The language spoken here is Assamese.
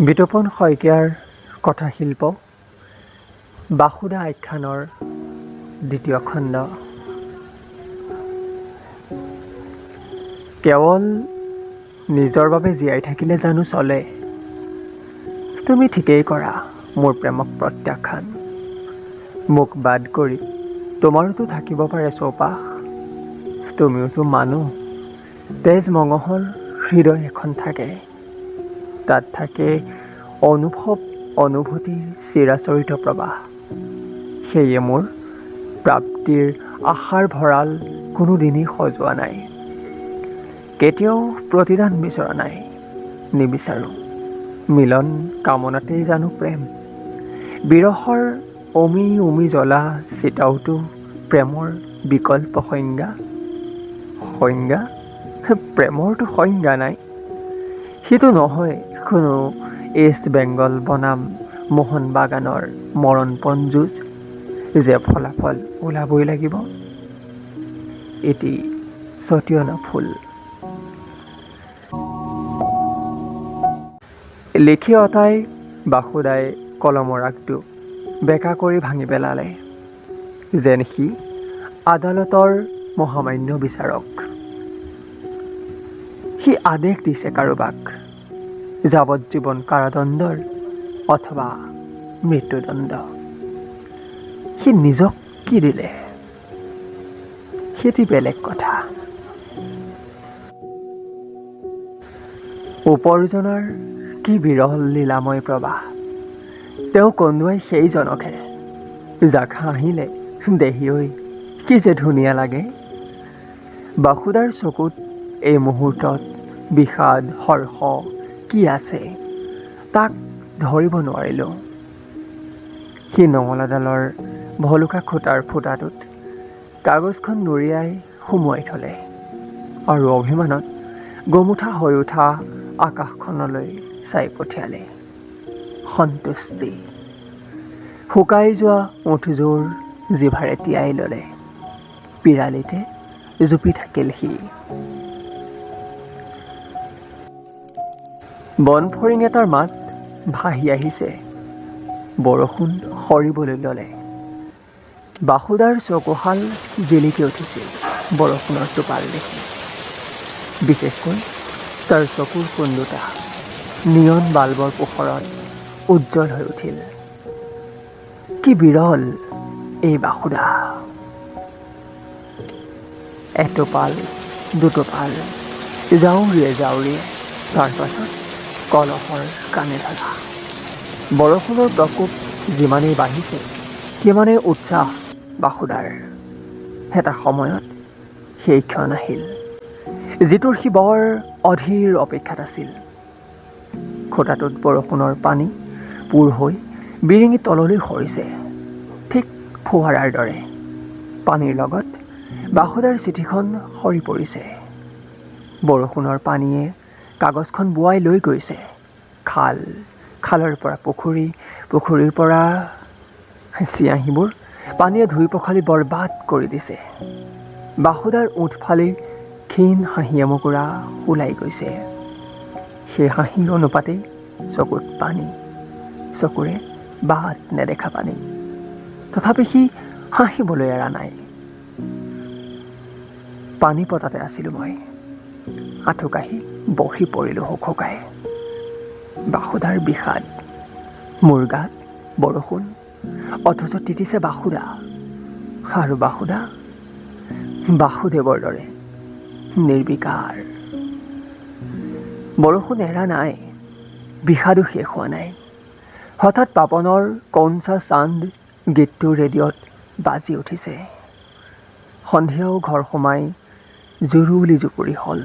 বিতোপন শইকীয়াৰ কথাশিল্প বাসুদা আখ্যানৰ দ্বিতীয় খণ্ড। কেৱল নিজৰ বাবে জীয়াই থাকিলে জানো চলে? তুমি ঠিকেই কৰা মোৰ প্ৰেমক প্ৰত্যাখ্যান। মোক বাদ কৰি তোমাৰোতো থাকিব পাৰে চৌপাশ। তুমিওতো মানুহ, তেজ মঙহৰ হৃদয় এখন থাকে। তাত থাকে অনুভৱ অনুভূতিৰ চিৰাচৰিত প্ৰবাহ। সেয়ে মোৰ প্ৰাপ্তিৰ আশাৰ ভঁৰাল কোনোদিনেই সজোৱা নাই। কেতিয়াও প্ৰতিদান বিচৰা নাই, নিবিচাৰোঁ। মিলন কামনাতেই জানো প্ৰেম? বিৰহৰ অমি উমি জ্বলা চিতাওতো প্ৰেমৰ বিকল্প সংজ্ঞা। সংজ্ঞা? প্ৰেমৰতো সংজ্ঞা নাই। সিটো নহয় কোনো ইষ্ট বেংগল বনাম মোহন বাগানৰ মৰণপণ যুঁজ যে ফলাফল ওলাবই লাগিব। এটি ছটিয়না ফুল লিখি অতাই বাসুদাই কলমৰ আগটো বেকা কৰি ভাঙি পেলালে, যেন সি আদালতৰ মহামান্য বিচাৰক। সি আদেশ দিছে কাৰোবাক যাৱজ্জীৱন কাৰাদণ্ডৰ অথবা মৃত্যুদণ্ড। সি নিজক কি দিলে সেটি বেলেগ কথা। উপাৰ্জনৰ কি বিৰল লীলাময় প্ৰবাহ। তেওঁ কন্দুৱাই সেইজনকহে যাক হাঁহিলে দেহি ঐ কি যে ধুনীয়া লাগে। বাসুদাৰ চকুত এই মুহূৰ্তত বিষাদ হৰ্ষ কি আছে তাক ধৰিব নোৱাৰিলোঁ। সি নঙলাডালৰ ভলুকা খুটাৰ ফুটাটোত কাগজখন নুৰিয়াই সুমুৱাই থলে আৰু অভিমানত গোমোঠা হৈ উঠা আকাশখনলৈ চাই পঠিয়ালে। সন্তুষ্টি। শুকাই যোৱা ওঠযোৰ জিভাৰে তিয়াই ল'লে। পিৰালিতে জুপি থাকিল সি। বনফৰিং এটাৰ মাত ভাহি আহিছে। বৰষুণ সৰিবলৈ ল'লে। বাসুদাৰ চকুহাল জিলিকি উঠিছিল বৰষুণৰ টোপাল দেখি। বিশেষকৈ তাৰ চকুৰ কুন্দুটা নিয়ন বাল্বৰ পোহৰত উজ্জ্বল হৈ উঠিল। কি বিৰল এই বাসুদা। এটোপাল দুটোপাল জাউৰিয়ে জাউৰিয়ে তাৰ পাছত কলহৰ কাণে ধৰা। বৰষুণৰ প্ৰকোপ যিমানেই বাঢ়িছে সিমানেই উৎসাহ বাসুদাৰ। এটা সময়ত সেই ক্ষণ আহিল যিটোৰ সি বৰ অধীৰ অপেক্ষাত আছিল। খুটাটোত বৰষুণৰ পানী পূৰ হৈ বিৰিঙি তললৈ সৰিছে, ঠিক ফোৱাৰাৰ দৰে। পানীৰ লগত বাসুদাৰ চিঠিখন সৰি পৰিছে। বৰষুণৰ পানীয়ে কাগজখন বোৱাই লৈ গৈছে খাল, খালৰ পৰা পুখুৰী, পুখুৰীৰ পৰা চিয়াঁহীবোৰ পানীয়ে ধুই পখালি বৰবাদ কৰি দিছে। বাসুদাৰ ওঁঠ ফালি ক্ষীণ হাঁহি এমুকুৰা ওলাই গৈছে। সেই হাঁহিৰ অনুপাতেই চকুত পানী, চকুৰে বাট নেদেখা পানী। তথাপি সি হাঁহিবলৈ এৰা নাই। পানী পতাতে আছিলোঁ মই। আঁঠুকাঢ়ি বহি পৰিলোঁ হুকহুকাই। বাসুদাৰ বিষাদ, মোৰ গাত বৰষুণ, অথচ তিতিছে বাসুদা। আৰু বাসুদা বাসুদেৱৰ দৰে নিৰ্বিকাৰ। বৰষুণ এৰা নাই, বিষাদো শেষ হোৱা নাই। হঠাৎ পাপনৰ কৌনচা চান্দ গীতটো ৰেডিঅ'ত বাজি উঠিছে। সন্ধিয়াও ঘৰ সোমাই জুৰুলি জুপুৰি হ'ল।